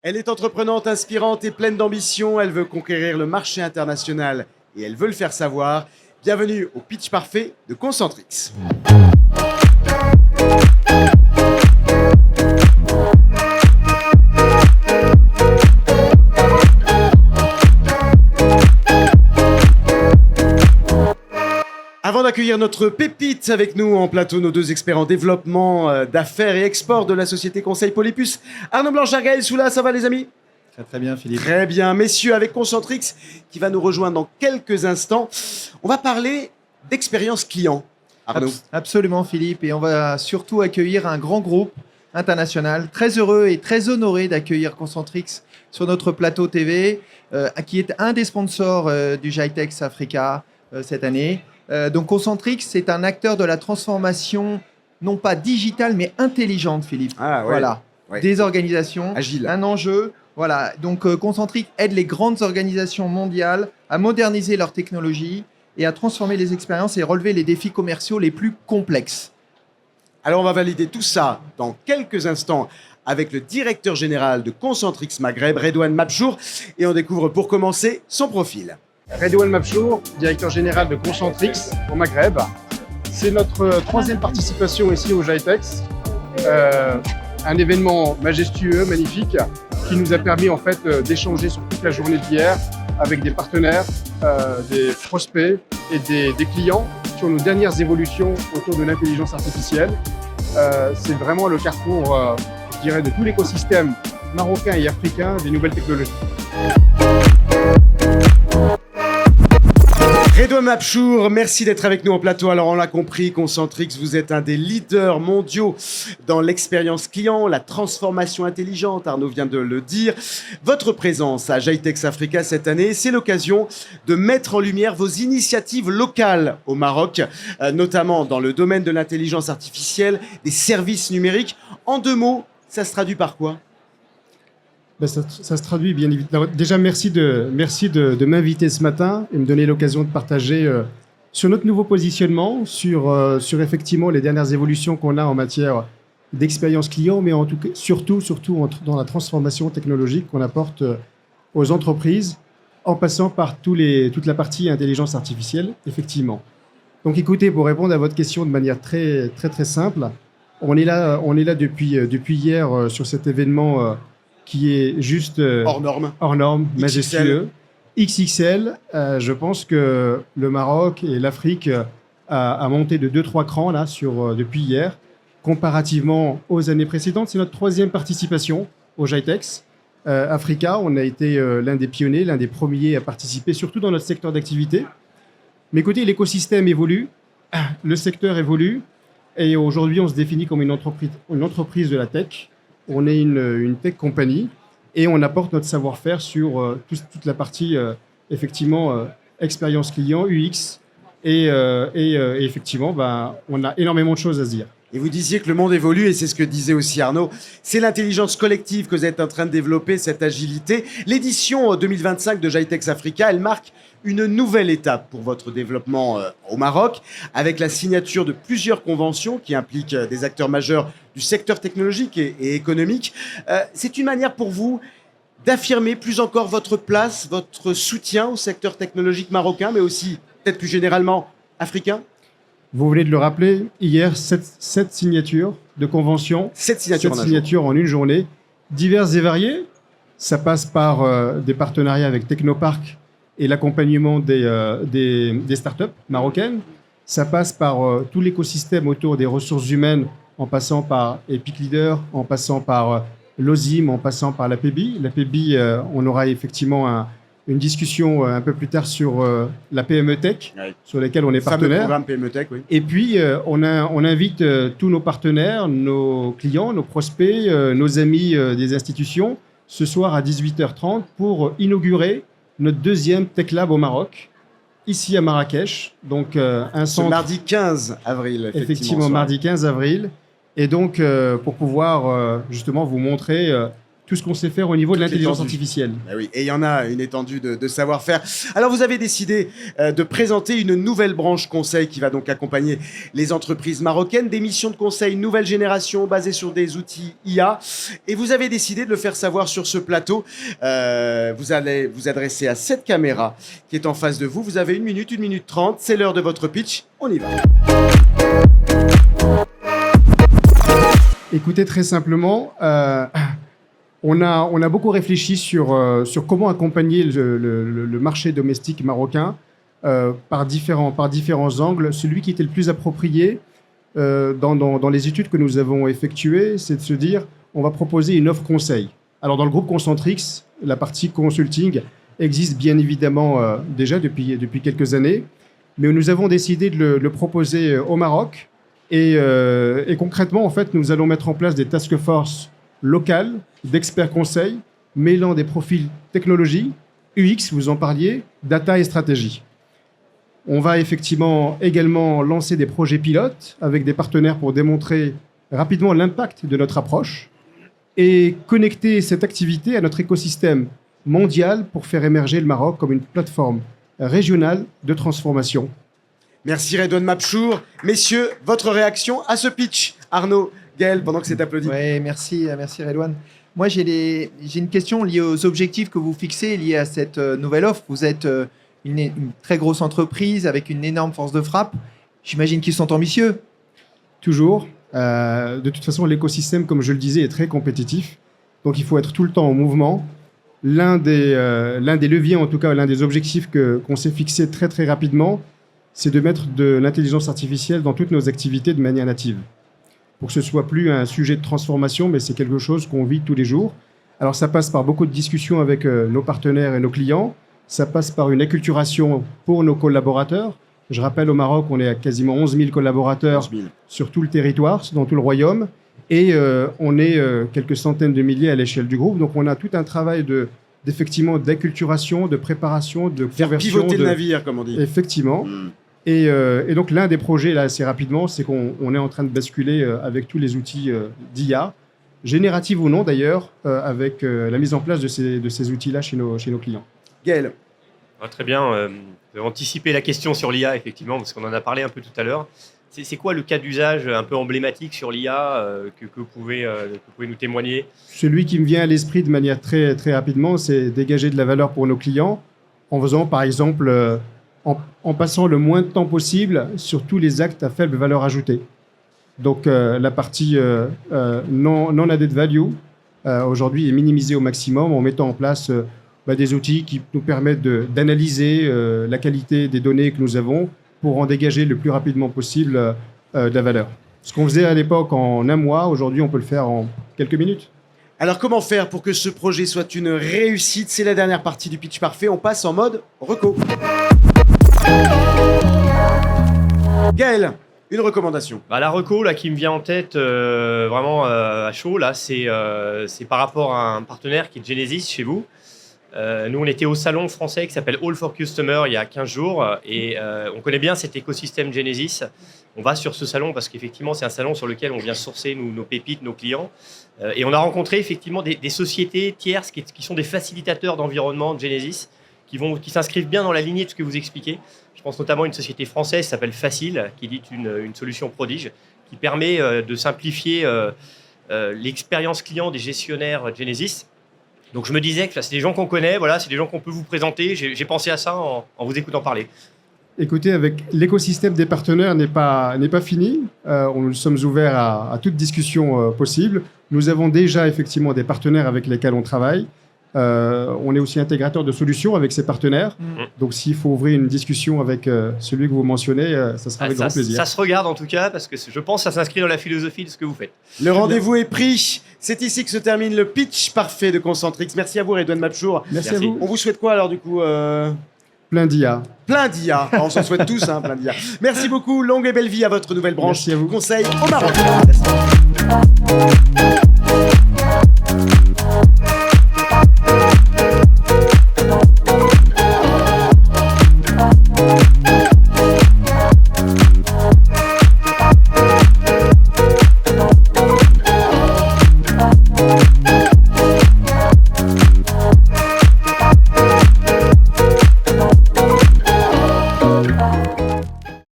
Elle est entreprenante, inspirante et pleine d'ambition. Elle veut conquérir le marché international et elle veut le faire savoir. Bienvenue au pitch parfait de Concentrix. Avant d'accueillir notre pépite avec nous en plateau, nos deux experts en développement d'affaires et export de la société Conseil Polypus, Arnaud Blanchard, Gaël Soula, ça va les amis ? Très bien Philippe. Très bien, messieurs, avec Concentrix qui va nous rejoindre dans quelques instants. On va parler d'expérience client, Arnaud. Absolument Philippe, et on va surtout accueillir un grand groupe international. Très heureux et très honoré d'accueillir Concentrix sur notre plateau TV, qui est un des sponsors du GITEX Africa cette année. Donc Concentrix, c'est un acteur de la transformation, non pas digitale, mais intelligente, Philippe. Ah, ouais. Voilà, Ouais. Des organisations, Agile. un enjeu. Voilà, donc Concentrix aide les grandes organisations mondiales à moderniser leurs technologies et à transformer les expériences et relever les défis commerciaux les plus complexes. Alors on va valider tout ça dans quelques instants avec le directeur général de Concentrix Maghreb, Redouane Mabchour, et on découvre pour commencer son profil. Redouane Mabchour, directeur général de Concentrix au Maghreb. C'est notre troisième participation ici au GITEX. Un événement majestueux, magnifique, qui nous a permis en fait d'échanger sur toute la journée d'hier avec des partenaires, des prospects et des clients sur nos dernières évolutions autour de l'intelligence artificielle. C'est vraiment le carrefour, je dirais, de tout l'écosystème marocain et africain des nouvelles technologies. Redouane Mabchour, merci d'être avec nous en plateau. Alors on l'a compris, Concentrix, vous êtes un des leaders mondiaux dans l'expérience client, la transformation intelligente, Arnaud vient de le dire. Votre présence à GITEX Africa cette année, c'est l'occasion de mettre en lumière vos initiatives locales au Maroc, notamment dans le domaine de l'intelligence artificielle, des services numériques. En deux mots, ça se traduit par quoi ? Ça se traduit bien évidemment. Déjà, merci de m'inviter ce matin et me donner l'occasion de partager sur notre nouveau positionnement, sur effectivement les dernières évolutions qu'on a en matière d'expérience client, mais en tout cas, surtout dans la transformation technologique qu'on apporte aux entreprises, en passant par toute la partie intelligence artificielle, effectivement. Donc, écoutez, pour répondre à votre question de manière très simple, on est là depuis hier sur cet événement. Qui est juste hors norme, majestueux, XXL. Je pense que le Maroc et l'Afrique a monté de 2-3 crans là, depuis hier, comparativement aux années précédentes. C'est notre troisième participation au GITEX Africa. On a été l'un des pionniers, l'un des premiers à participer, surtout dans notre secteur d'activité. Mais écoutez, l'écosystème évolue, le secteur évolue, et aujourd'hui, on se définit comme une entreprise de la tech. On est une tech compagnie et on apporte notre savoir-faire sur toute la partie, effectivement, expérience client, UX. Et effectivement, on a énormément de choses à se dire. Et vous disiez que le monde évolue, et c'est ce que disait aussi Arnaud. C'est l'intelligence collective que vous êtes en train de développer, cette agilité. L'édition 2025 de GITEX Africa, elle marque une nouvelle étape pour votre développement au Maroc, avec la signature de plusieurs conventions qui impliquent des acteurs majeurs du secteur technologique et économique. C'est une manière pour vous d'affirmer plus encore votre place, votre soutien au secteur technologique marocain, mais aussi peut-être plus généralement africain. Vous venez de le rappeler, hier, 7 signatures de conventions. 7 signatures en une journée, diverses et variées. Ça passe par des partenariats avec Technopark et l'accompagnement des startups marocaines. Ça passe par tout l'écosystème autour des ressources humaines, en passant par Epic Leader, en passant par l'OSIM, en passant par l'APBI. L'APBI, on aura effectivement une discussion un peu plus tard sur la PME Tech, oui, sur laquelle on est partenaire. Le programme PME Tech, oui. Et puis, on invite tous nos partenaires, nos clients, nos prospects, nos amis des institutions, ce soir à 18h30 pour inaugurer notre deuxième Tech Lab au Maroc, ici à Marrakech. Donc, un centre... mardi 15 avril, effectivement mardi 15 avril. Et donc, pour pouvoir justement vous montrer tout ce qu'on sait faire au niveau de l'intelligence l'étendue. artificielle. Ben oui, et il y en a une étendue de savoir-faire. Alors, vous avez décidé de présenter une nouvelle branche conseil qui va donc accompagner les entreprises marocaines, des missions de conseil nouvelle génération basées sur des outils IA. Et vous avez décidé de le faire savoir sur ce plateau. Vous allez vous adresser à cette caméra qui est en face de vous. Vous avez 1 minute 30. C'est l'heure de votre pitch. On y va. Écoutez, très simplement, on a beaucoup réfléchi sur comment accompagner le marché domestique marocain par différents angles. Celui qui était le plus approprié dans les études que nous avons effectuées, c'est de se dire on va proposer une offre conseil. Alors dans le groupe Concentrix, la partie consulting existe bien évidemment déjà depuis quelques années, mais nous avons décidé de le proposer au Maroc. Et concrètement, en fait, nous allons mettre en place des task force locales d'experts conseils, mêlant des profils technologie, UX, vous en parliez, data et stratégie. On va effectivement également lancer des projets pilotes avec des partenaires pour démontrer rapidement l'impact de notre approche et connecter cette activité à notre écosystème mondial pour faire émerger le Maroc comme une plateforme régionale de transformation. Merci Redouane Mabchour. Messieurs, votre réaction à ce pitch. Arnaud, Gaël, pendant que c'est applaudi. Oui, merci Redouane. Moi, j'ai une question liée aux objectifs que vous fixez liés à cette nouvelle offre. Vous êtes une très grosse entreprise avec une énorme force de frappe. J'imagine qu'ils sont ambitieux. Toujours. De toute façon, l'écosystème, comme je le disais, est très compétitif. Donc, il faut être tout le temps en mouvement. L'un des leviers, en tout cas, l'un des objectifs qu'on s'est fixé très, très rapidement, c'est de mettre de l'intelligence artificielle dans toutes nos activités de manière native. Pour que ce ne soit plus un sujet de transformation, mais c'est quelque chose qu'on vit tous les jours. Alors, ça passe par beaucoup de discussions avec nos partenaires et nos clients. Ça passe par une acculturation pour nos collaborateurs. Je rappelle, au Maroc, on est à quasiment 11 000 collaborateurs 11 000. sur tout le territoire, dans tout le royaume. Et on est quelques centaines de milliers à l'échelle du groupe. Donc, on a tout un travail d'effectivement d'acculturation, de préparation, de Faire conversion. pivoter le navire, comme on dit. Effectivement. Et donc, l'un des projets, là, assez rapidement, c'est qu'on est en train de basculer avec tous les outils d'IA, génératifs ou non d'ailleurs, avec la mise en place de ces outils-là chez nos clients. Gaël. Très bien. Vous avez anticipé la question sur l'IA, effectivement, parce qu'on en a parlé un peu tout à l'heure. C'est quoi le cas d'usage un peu emblématique sur l'IA que vous pouvez nous témoigner? Celui qui me vient à l'esprit de manière très, très rapidement, c'est dégager de la valeur pour nos clients en faisant, par exemple, en passant le moins de temps possible sur tous les actes à faible valeur ajoutée. Donc, la partie non added value, aujourd'hui, est minimisée au maximum en mettant en place des outils qui nous permettent d'analyser la qualité des données que nous avons pour en dégager le plus rapidement possible de la valeur. Ce qu'on faisait à l'époque en un mois, aujourd'hui, on peut le faire en quelques minutes. Alors, comment faire pour que ce projet soit une réussite? C'est la dernière partie du pitch parfait. On passe en mode reco. Gaël, une recommandation. La reco là, qui me vient en tête vraiment à chaud, là, c'est par rapport à un partenaire qui est Genesis chez vous. Nous, on était au salon français qui s'appelle All for Customer il y a 15 jours et on connaît bien cet écosystème Genesis. On va sur ce salon parce qu'effectivement, c'est un salon sur lequel on vient sourcer nos pépites, nos clients. Et on a rencontré effectivement des sociétés tierces qui sont des facilitateurs d'environnement de Genesis, qui s'inscrivent bien dans la lignée de ce que vous expliquez. Je pense notamment à une société française qui s'appelle Facile, qui dit une solution prodige, qui permet de simplifier l'expérience client des gestionnaires Genesis. Donc je me disais que c'est des gens qu'on connaît, voilà, c'est des gens qu'on peut vous présenter. J'ai pensé à ça en vous écoutant parler. Écoutez, avec l'écosystème des partenaires n'est pas fini. Nous sommes ouverts à toute discussion possible. Nous avons déjà effectivement des partenaires avec lesquels on travaille. On est aussi intégrateur de solutions avec ces partenaires. Donc s'il faut ouvrir une discussion avec celui que vous mentionnez, ça sera avec grand plaisir. Ça se regarde en tout cas, parce que je pense que ça s'inscrit dans la philosophie de ce que vous faites. Le rendez-vous est pris. C'est ici que se termine le pitch parfait de Concentrix. Merci à vous, Redouane Mabchour. Merci à vous. On vous souhaite quoi alors du coup Plein d'IA. Plein d'IA. On s'en souhaite tous, plein d'IA. Merci beaucoup. Longue et belle vie à votre nouvelle branche. Merci à vous. Conseil au Maroc. Merci.